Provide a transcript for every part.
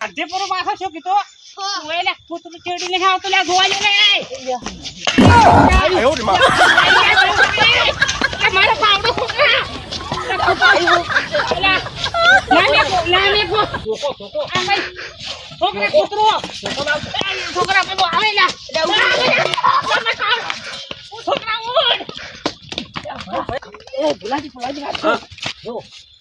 આજે પૂરો પાછો શું કીધું ઓય લે કૂતરું ચેડી ને આવતો લે જોવા લે આયો ને માં મારો પાવડો છોકરા ના કો છોકો આ ભાઈ છોકરા છોકરા પેલો આવે લે છોકરા ઉડ એ ભુલાજી જો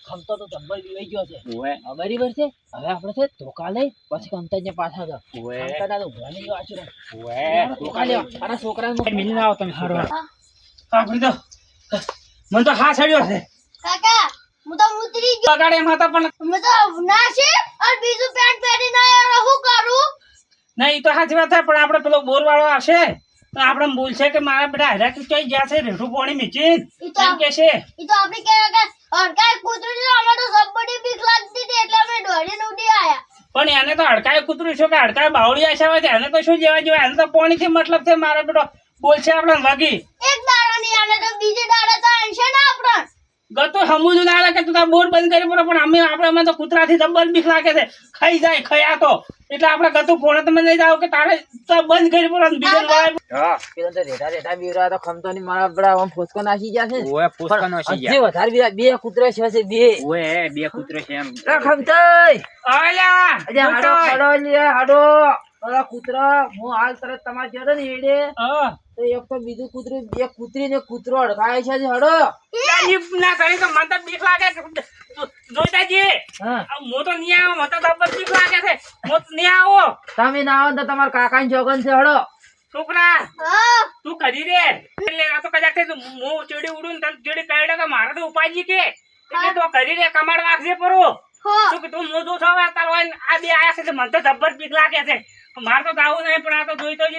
ખમતો તો જબ્બર લઈ ગયો છે ઓએ બરાબર છે હવે આપણે છે ધોકા લઈ પછી કંતાને પાછા જા ઓએ કંતાના તો ભણી ગયો આચરો ઓએ ધોકા લે અરે છોકરાને મિલને આવો તમે હારો આ ભણી દો મન તો હા છડ્યો છે કાકા હું તો ઉતરી ગયો બગાડે એમ હતા પણ મેં તો ના છે અને બીજું પેન્ટ પહેરીને આવ્યો હું કરું નહીં તો સાચી વાત છે પણ આપણે પેલો બોર વાળો આવશે તો આપણે બોલશે કે મારા બેટા હરા કે ચોઈ ગયા છે રેઠું પાણી મીચી એમ કે છે ઈ તો આપણે કે અડકાય કૂતરું છે અમાર તો સબડી બીક લાગતી હતી એટલે અમે દોડીને ઉડી આયા પણ એને તો હડકાય કૂતરું છે કે હડકાય બાવળી આશા હોય એને તો શું જેવા જેવા એને તો પાણીથી મતલબ છે મારા બેટો બોલશે આપણે વાગી એક દાડો ની આને તો બીજે દાડે તો આનશે ને આપણ ગતો સમજુ ના લાગે તું તાર બોર બંધ કરી પડે પણ અમે તો કૂતરાથી જબર બીક લાગે છે ખાઈ જાય ખયા તો એટલે આપણે ગતું ફોને તમે લઈ જાવ કે તારે તો બંધ કરી પડે બીજો હા પેલો તો રેટા બીવરા તો ખમતો ની મારા બડા આમ ફોસકો નાસી ગયા છે ઓએ ફોસકો નાસી ગયા હજી વધારે બે કૂતરા છે બે ઓએ બે કૂતરો છે એમ ખમતઈ આલ્યા અજે હાડો હાડો લે હાડો ઓલા કૂતરા હું હાલ તરત તમાર જોડે ને એડે હા તો એક તો બીજું કૂતરું બે કૂતરી ને કૂતરો અડકાય છે હાડો ના કરી તો મને તો બીક લાગે જોઈતાજી હા હું તો નહીં આવો મને તો જબર બીક લાગે છે હું નહીં આવો તમે ના આવો તો તમાર કાકા ની જોગન છે હાડો છોકરા હા તું કરી રે એટલે આ તો કદાચ હું ચીડી ઉડું ને ચીડી કાઢે તો મારે તો ઉપાજી કે એટલે તો કરી રે કમાડ વાગશે પરો હા તું કે તું મોજો છો તારો આ બે આયા છે મને તો જબર બીક લાગે છે મારે તો જાવું નહીં પણ આ તો જોઈતો જ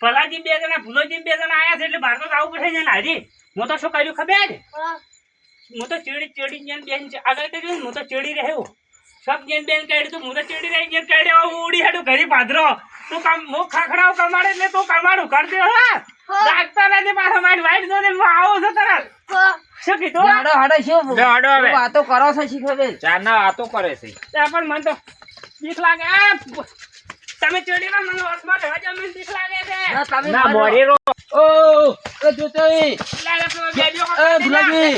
ભલાજી બે જણા ભૂલોજી બે જણા આયા છે એટલે મારે તો જાવું પડશે ને હારી હું તો શું કર્યું ખબર હા હું તો ચીડી બેન આગળ કર્યું હું તો ચીડી રહ્યો સબ જેન બેન કાઢ્યું તું હું તો ચીડી રહી જેન કાઢ્યો ઉડી હેડું ઘરી પાદરો તું કામ હું ખાખડાવ કમાડે એટલે તું કમાડું કરજો હા લાગતા નથી પાછો મારી વાઈટ જોને હું આવું છું તરત શું કીધું હાડો હાડો શું હાડો હવે વાતો કરો છો શીખવે ચાર ના વાતો કરે છે ત્યાં પણ મને તો બીક લાગે તમે ચડીમાં મને વસમાં રહેવા જાવ મને બીક લાગે છે ના તમે ના મોરી રો ઓ જોતોઈ લાગે તો બેડિયો એ ભુલાજી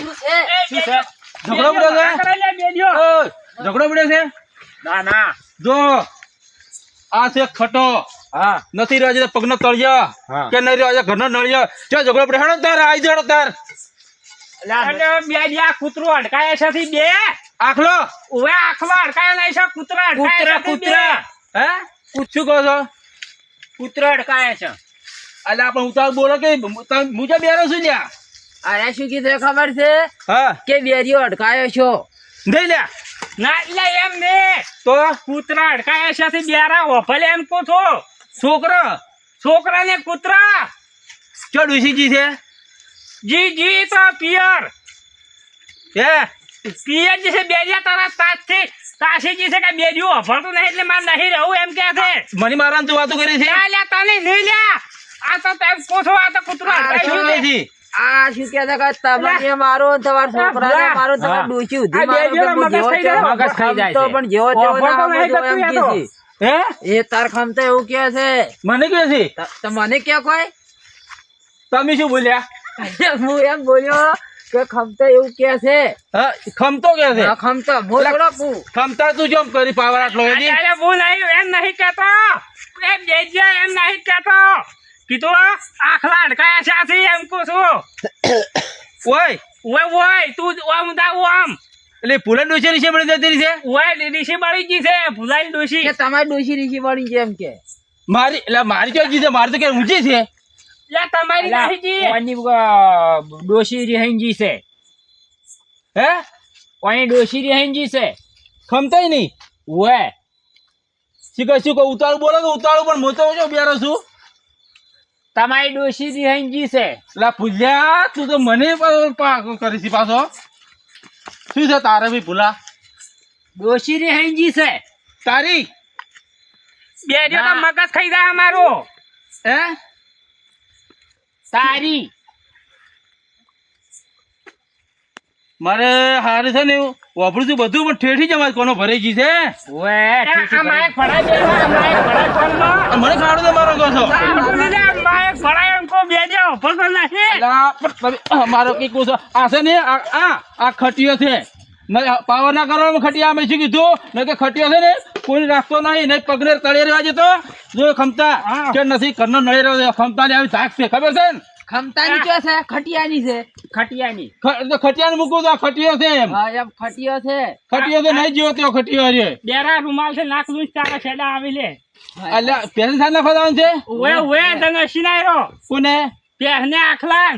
શું છે ઝઘડો પડ્યો છે કરે બેડિયો ઝઘડો પડ્યો છે ના ના જો આ છે ખટો હા નથી રહ્યો છે પગનો તળિયો હા. કે નહીં રહ્યો છે ઘરનો નળિયો જો ઝઘડો પડે હેડો તાર આઈ જડો તાર અને બેડિયા કૂતરો અડકાયા છે બે આખલો ઓવે આખવા અડકાયા નહીં છે કૂતરા અડકાયા છે બે હે શું કહો છો કૂતરો અડકાય છે એટલે આપણે ઉતાર બોલો કે મુજબ બેરો છું લ્યા અરે શું કીધું ખબર છે હા કે બેરીઓ અડકાયો છો નહીં લ્યા ના એટલે એમ ને તો કૂતરા અડકાયા છે બેરા ઓફલે એમ કહો છો છોકરા છોકરા ને કૂતરા ચો ડુસીજી છે જી તો પિયર હે પિયર જે છે બેડિયા તારા તાથી તાસીજી છે કે બેડિયું અભળતું નહીં એટલે મારે નહીં રહું એમ કે છે મને મારવાની તું વાતો કરી છે લ્યા તને નહીં લ્યા આ તો તેમ કોથો આ તો કૂતરો શું અડકાયું કહે છે. છે આ શું કે છે કે તમને મારો ને તમારા છોકરાને મારો ને તમારા ડોશી ઉધી આ મારો બેડીઓનો કે મગજ જેવો થઈ જાય. તેવો મગજ થઈ જાય ખમતો છે. પણ જેવો તેવો ઓભો તો ના નહીં સમજો થતું એમ એ તો. કે છે. હે એ તાર ખમતો એવું કે છે મને કહે છે તો મને કે કોઈ તમે શું બોલ્યા હું એમ બોલ્યો કે ખમતો એવું કે છે હા ખમતો કે છે આ ખમતો હું થોડો કહું ખમતા તું જેમ કરી પાવર આટલો એની અરે હું નહીં એમ નહીં કહેતો એમ બેડિયા એમ નહીં કહેતો કીધું આખલા અડકાયા છે આથી એમ કહું છું ઓય ઓય તું ઓમ દા ઓમ એટલે ફૂલે ડોસી રીશે બળી જતી છે ઓય ડીશી બળી ગઈ છે ભૂલાઈ ડોશી કે તમારી ડોશી રીશી વાળી જેમ કે મારી એટલે મારી ચોજી છે મારી તો કે ઊંચી છે લે તમારી નહીં જી ઓની ડોશી રિહાઈજી છે હે ઓની ડોશી રિહાઈજી છે ખમતાય નહીં ઓએ શું કહું ઉતાળું બોલો કે ઉતાળું પણ મોટો જો બેરો છું તમારી ડોશી રિહાઈજી છે એટલે ભૂલ્યા તું તો મને કરી છે પાછો શું છે તારે ભાઈ ભૂલા ડોશી રિહાઈજી છે તારી બેડિયો તો ના. મગજ ખાઈ જાય અમારો હે તારી મારે હારે છે ને વાપરું છું બધું પણ ઠેઠી જમાય કોનો ભરાઈ ગઈ છે ઓએ આ માયક ફળાઈ દેવા આ માયક ફળાઈ કોણમાં આ મને ખાડો તો મારો કહો છો માયક ફળાઈ એમ કો બેજો ફળતો નહીં અલા, પણ તમે મારો કઈ કહો છો આ છે ને આ ખટીયો છે પાવર ના કરવાનું ખટિયા અમે શું કીધું ને કે ખટિયો છે ને કોઈ રાખતો નહીં ને પગને તળે રહેવા જતો જો ખમતા કે નથી ઘરનો નળે રહ્યો ખમતા આવી ધાક છે ખબર છે ને ખમતાની ચો છે ખટિયાની છે ખટિયાની ખટિયાને મૂકવું તો આ ખટિયો છે એમ હા એમ ખટિયો છે ખટિયો તો નહીં જીવો તો ખટિયો રે બેરા રૂમાલ છે નાક લૂંચ તારા છેડા આવી લે અલ્યા પેલી સાંજ નાખવાનું છે ઓએ તને સિનાયરો કોને પહેને આખલા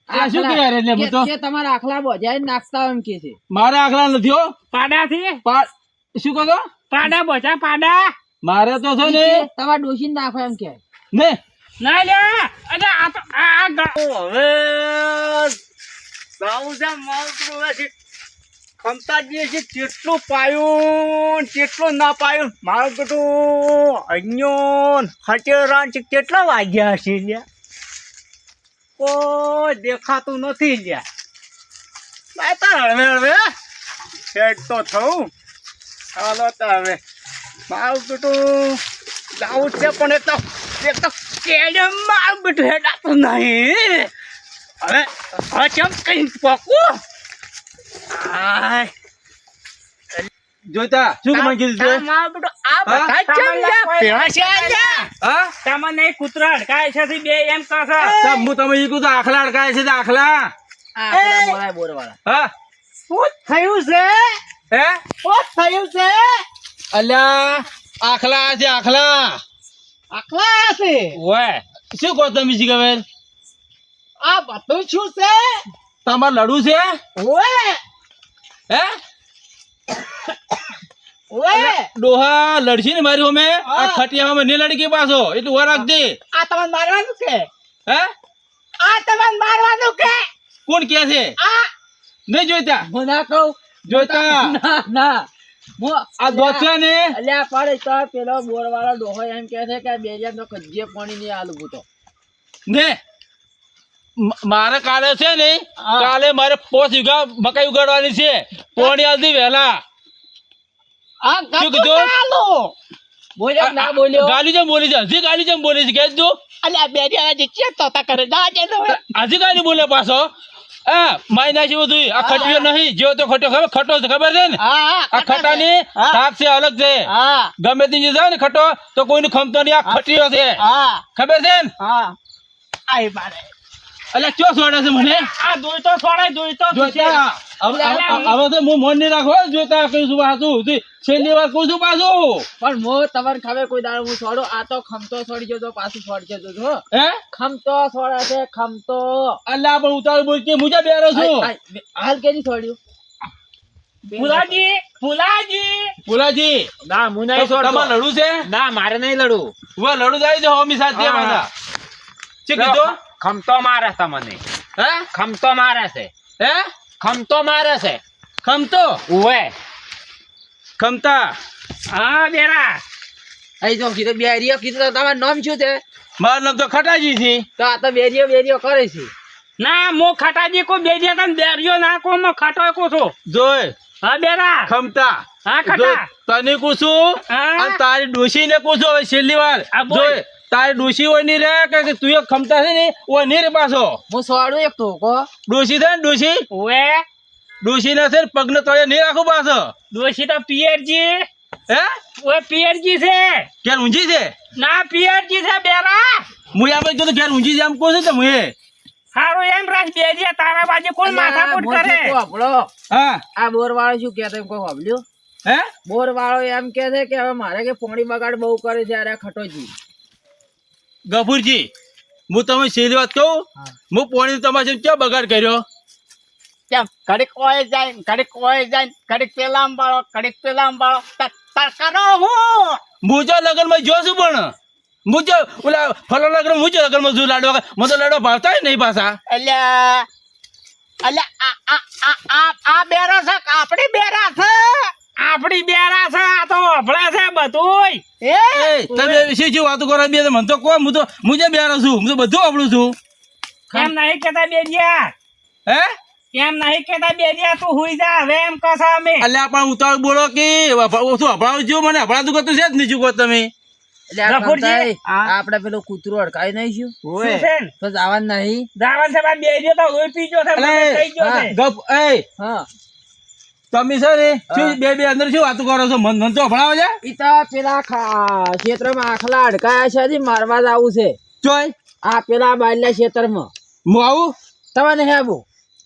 આ શું કહે રે હું તો કે તમારા આખલા બોજાય નાખતા હોય એમ કે છે મારા આખલા નથી હો પાડાથી શું કહો છો પાડા બોચા પાડા મારે તો છે ને તમારા ડોશીને નાખો એમ કે ને ના લે અરે આ તો આ હવે સાઉજા માઉતરું છે ખમતાજી છે કેટલું પાયું કેટલું ના પાયું મારું બેટું અન્યોન હટેરાન છે કેટલા વાગ્યા હશે લ્યા કોઈ દેખાતું નથી લ્યા હવે સેટ તો થવું ચાલો તો હવે મારું બેટું જાવું છે પણ એ તો કેડે મારું બેટું હેડાતું નહીં હવે હવે કેમ કઈ પકવું જોઈતા શું મને કીધું મારું બેટું આ બધા કેમ પેલા છે હા તમને કૂતરા અડકાય છે બે એમ કહો છો સાહેબ હું તમે ઈ કહું તો આખલા અડકાય છે તો આખલા આખલા બોરાય બોરવાળા હા શું થયું છે હે શું થયું છે અલ્યા આખલા છે આખલા આખલા છે ઓય શું કહો તમે જી ખબર આ બધું શું છે તમાર લડું છે ઓએ હે ઓએ ડોહા લડશી ને મારી અમે આ ખટિયામાં નહીં લડકી પાછો એટલું વાર રાખજે આ તમને મારવાનું છે હે આ તમને મારવાનું કે કોણ કે છે આ નહીં જોઈતા હું ના કહું જોઈતા ના ના આ દોસ્ત ને અલ્યા પડે તો પેલો બોરવાળો ડોહો એમ કે છે કે બે હજાર નો કજ્જે પાણી નહીં આલું ભૂતો ને મારે કાલે છે ને કાલે મારે 5 વીઘા મકાઈ ઉગાડવાની છે પોણી આલતી વહેલા આ શું કીધું બોલ્યો કે ના બોલ્યો ગાલી જેમ બોલી છે હજી ગાલી જેમ બોલી છે કે તું અલ્યા બે જણા જે ચેતતા કરે ના જે હજી ગાલી બોલે પાછો હા માઈ નાખી બધું આ ખટિયો નહીં જેવો તો ખટ્યો ખબર ખટો છે ખબર છે ને આ ખટાની શાક છે અલગ છે હા ગમે તે જાય ને ખટો તો કોઈનું ખમતો નહીં આ ખટીયો છે હા ખબર છે ને હા આઈ મારે એટલે ક્યો છોડે છે મને આ દોઈ તો છોડાય દોઈ તો જોઈતા હવે તો હું મન નહીં રાખો જોઈતા કઈ શું પાછું છેલ્લી વાર કહું છું પાછું પણ મો તમારે ખબર કોઈ દાડો હું છોડો આ તો ખમતો છોડી ગયો તો પાછું છોડી જતો છો હે ખમતો છોડે છે ખમતો અલ્લા પણ ઉતાર બોલ કે મુજે બેરો છું હાલ કેની છોડ્યું ફુલાજી ફુલાજી બોલાજી ના હું નહીં છોડતો તમારે લડું છે ના મારે નહીં લડવું હું લડું જાય છે હોમી સાથે પાછા શું કીધું ખમતો મારે તમને હે ખમતો મારે છે હે ખમતો મારે છે ખમતો ઓએ ખમતા હા બેરા અહીં જો કીધું બેરીઓ કીધું તો તમારું નામ શું છે મારું નામ તો ખટાજી છે તો આ તો બેરીઓ કરે છે ના મો ખટાજી કો બેજે તને બેરિયો ના કો મો ખટો કો છો જોય હા બેરા ખમતા હા ખટા તને પૂછું હા. અને તારી ડોશી ને પૂછો હવે છેલ્લી વાર આ બોલ. જોય તારી ડોશી હોય નહીં રે કે તું એક ખમતા છે ને હોય નહીં રે પાછો હું છોડું એક ટોકો ડોશી છે ને ડોશી ઓએ ડોશી ને છે ને પગને તળે નહીં રાખો પાછો દોશી તો પિયરજી હે ઓએ પિયરજી છે ઘેર ઊંઝી છે ના પિયરજી છે બેરા હું આમ તો ઘેર ઊંઝી છે એમ કહું છું તમે હારું એમ રાખ બેજે તારા બાજુ કોણ માથાકૂટ કરે આપણો હા આ બોર વાળો શું કહેતો એમ કોઈ સાંભળ્યું હે બોર વાળો એમ કે છે કે હવે મારે કે પોણી બગાડ બહુ કરે છે અરે ખટોજી ગફુરજી હું તમે છેલ્લી વાત કહું હું પોણી તમારે ક્યાં બગાડ કર્યો કેમ કડીક ઓય જાય કડીક પેલામ બાળો તરકારો હું હું જો લગ્નમાં જો છું પણ હું જો ઓલા ફલા લગ્ન હું જો લગ્નમાં છું લાડવા મને તો લાડવા ભાવતા જ નહીં પાછા અલ્યા આ બેરા છે આપણી બેરા છે આ તો અભળા છે બધું એ તમે વિશે શું વાતો કરો બે મને તો કહો હું જે બેરો છું હું તો બધું વાપરું છું એમ નહીં કેતા બેજ્યા હે એમ નહીં કેતા બેડિયા તું હુઈ જા હવે એમ કસા અમે અલ્યા પણ ઉતાવળ બોલો કે ઓછું હભળાવજો મને હભળાતું કરતું છે જ નીચું કહો તમે એટલે આ ગફુરજી, કાંતાએ હા? આપણે પેલું કૂતરું અડકાઈ નહીં શું શું છે ને? તો જવાનું નહીં જાવાનું છે ભાઈ બેડિયો તો લોહી પીજો છે અલે, મગજ થઈ ગયો છે ગપ એ હા તમે છે ને શું બે અંદર શું વાતો કરો છો મન તો હભળાવો છે ઈ તો પેલા ક્ષેત્રમાં આખલા અડકાયા છે હજી મારવા જ આવું છે ચોય આ પેલા બાયલા ક્ષેત્રમાં હું આવું તમને હે આબુ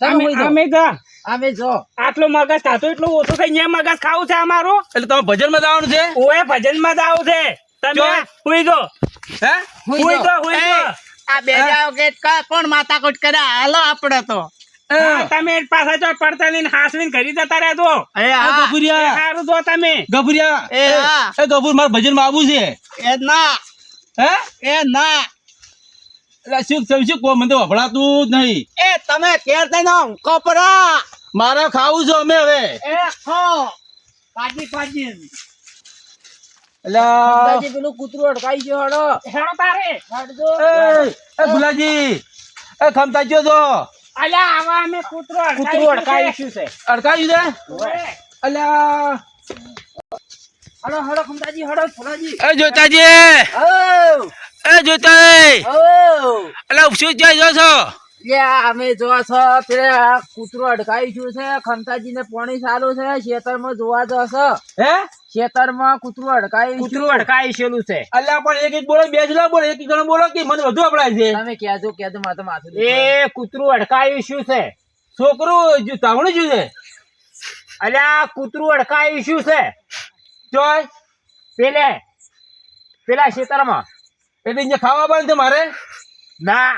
તમે હોઈ જાઓ. અમે જા અમે જો આટલું મગજ ખાતું એટલું ઓછું થઈ અહીંયા મગજ ખાવું છે અમારું એટલે તમે ભજનમાં જવાનું છે ઓએ ભજનમાં જ આવું છે તમે જો. હુઈ જો હે હુઈ જો હુઈ જો આ બેજાઓ કે કોણ માથાકૂટ કરે હાલો આપણે તો હા, તમે પાછા જો પડતા લઈને હાસવીને ઘરી જતા રહેજો એ આ હા ગફુરિયા સારું જો તમે ગફુરિયા એ હા એ ગફુર મારે ભજનમાં આવવું છે એ ના હે એ ના એટલે શું તમે શું કહો મને તો હભળાતું જ નહીં એ તમે કેર થઈને કપરા મારે ખાવું છે અમે હવે એ ખો કાજી કાજી એટલે અંદાજે પેલું કૂતરું અડકાઈ ગયો હડો હેડો તારે હટજો. એ ગુલાજી એ ખમતા ગયો તો અલ્યા આવા અમે કૂતરો અડકાયું છે અડકાયું છે ઓએ. અલ્યા હડો હડો ખમતાજી હડો ફલાજી એ જોતાજી ઓ એ જોતાજી ઓ અલ્યા શું જાય છો યા અમે જો છો પેલા કૂતરું અડકાઈ ગયું છે ખમતાજી ને પાણી ચાલુ છે ખેતરમાં જોવા જશો હે ખેતરમાં કૂતરું અડકાઈ કૂતરું અડકાઈ છેલું છે અલ્યા પણ એક એક બોલો બે જ ના બોલો એક એક જણ બોલો કે મને વધુ અપડાય છે તમે કહેજો માથે માથું દુખે. એ કૂતરું અડકાયું શું છે છોકરું જો તાવણું શું છે અલ્યા કૂતરું અડકાયું શું છે ચોય પેલા ખેતરમાં એટલે અહીંયા ખાવા આવવાનું છે મારે ના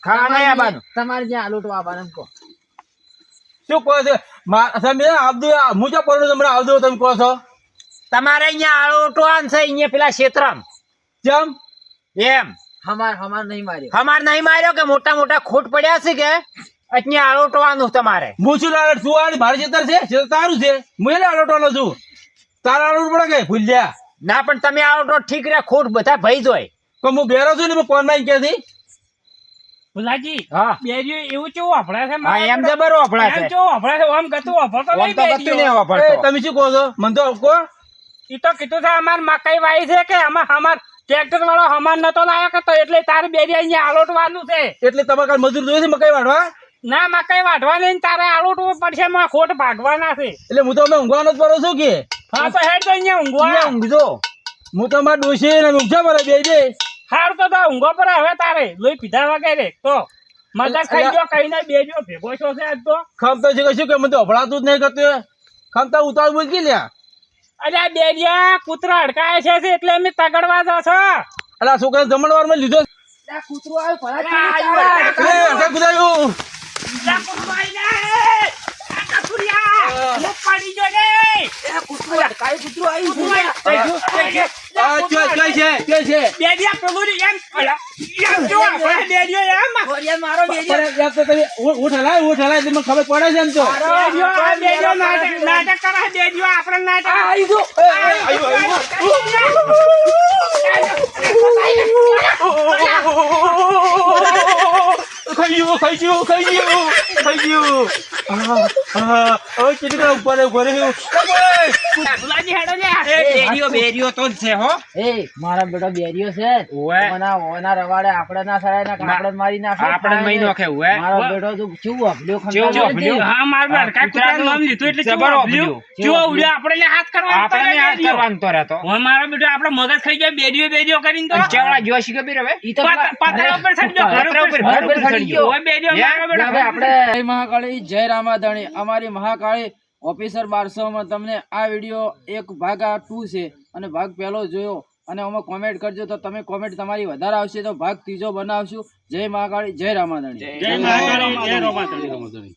ખાવા નહીં આવવાનું તમારે જ્યાં આલોટો આવવાનું કહો શું કહો છો તમે આવજો હું જો પડું તમને આવજો તમે કહો છો તમારે અહીંયા આળોટો છે અહીંયા પેલા ક્ષેત્રમાં જેમ એમ હમાર નહીં માર્યો અમાર નહીં માર્યો કે મોટા મોટા ખોટ પડ્યા છે કે અહીંયા આળોટવાનું તમારે હું શું લાગે તું આની ભારે ખેતર છે ખેતર તારું છે હું એને આલોટવાનો છું તારા આલોટ પડે કે ભૂલ્યા ના પણ તમે આળોટો ઠીક રે ખોટ બધા ભઈ જોય તો હું બેરો છું ને હું કોણ નાઈ ક્યાંથી ભુલાજી હા બેરીઓ એવું કેવું વાપરા છે હા એમ જબર વાપરા છે એમ કેવું વાપરા છે આમ ગતું વાપરતો નહીં બેરીઓ. એ, તમે શું કહો છો મને તો કહો ઈ તો કીધું છે અમાર મકાઈ વાઈ છે કે અમાર ટ્રેક્ટર વાળો હમાર નતો લાયો કે તો એટલે તારે બેરી અહીંયા આલોટવાનું છે એટલે તમારે કાલ મજૂર જોઈએ છે મકાઈ વાળવા ના મકાઈ વાઢવાની ને તારે આલોટવું પડશે એમાં ખોટ ભાગવાના છે એટલે હું તો અમે ઊંઘવાનો જ પડો છું કે હા તો હેડ તો અહીંયા ઊંઘવા અહીંયા ઊંઘજો હું તો મારા ડોશી ને ઊંઘા પડે બે હારું તો ઊંઘો પર હવે તારે લોહી પીધા વગેરે તો મગજ ખાઈ ગયો કઈ ના બેરીઓ ભેગો છો છે આજ તો ખમતા છે કશું કે મને તો અભડાતું જ નહીં કરતું ખમતા ઉતાર બોલ કે લ્યા અરે આ બેરિયા કૂતરા અડકાયા છે એટલે અમે તગડવા જશો અલા છોકરા જમણવાર માં લીધો આ કૂતરું આવ્યું ભલા અરે ચીડી આવ્યું, ચાલે. એ અટક ગુદાયું લા કૂતરો આઈ જાય. આ કસુરિયા, મુખ પાડી જો રે. એ કૂતરું અડકાયું, કૂતરું આવ્યું. કૂતરો આઈ. આ ચોય છે બેરિયા પેલું ને એમ અલા, એમ જો આપણે બેરિયો એમ ગોળિયા મારો બેરિયો. યાર તો તમે ઉઠ હલાય મને ખબર પડે છે એમ તો બેરિયો આ બેરિયો નાટક કરે બેરિયો આપણે નાટક આવી ગયો. ખાઈ ગયું હવે કેટલી ઉપર ભુલાજી હેડો લે. બેરિયો તો જ છે હો. એ મારા બેટો બેરિયો છે ઓવે. ઓના રવાડે આપણે ના સરાય ના આપણે મારી નાખે આપણે મહી નાખે, ઓવે. મારો બેટો તો કેવું અભલ્યો જેવો ખંડાયો અભલ્યો. છે. હા મારું અડકા કૂતરાનું નામ લીધું એટલે કેવો અભલ્યો. જેવો અભલ્યો આપણે ને હાથ કરવાનો તો રહેતો. હવે મારો બેટો આપણે મગજ ખાઈ ગયા બેરિયો કરીને તો ચેવડા જોશી ખબર હવે ઈ તો પાતળા ઉપર ચડી ગયો, ઘર ઉપર ચડી ગયો. હવે બેરિયો મારો બેટો હવે આપણે જય મહાકાળી જય રામાધણી અમારી મહાકાળી ઓફિસર 1200 માં તમને આ વિડીયો એક ભાગ આ 2 છે અને ભાગ પહેલો જોયો અને આમાં કોમેન્ટ કરજો તો તમે કોમેન્ટ તમારી વધારે આવશે તો ભાગ ત્રીજો બનાવશું. જય મહાકાળી જય રામાધણી. જય મહાકાળી, જય રોમાધણી.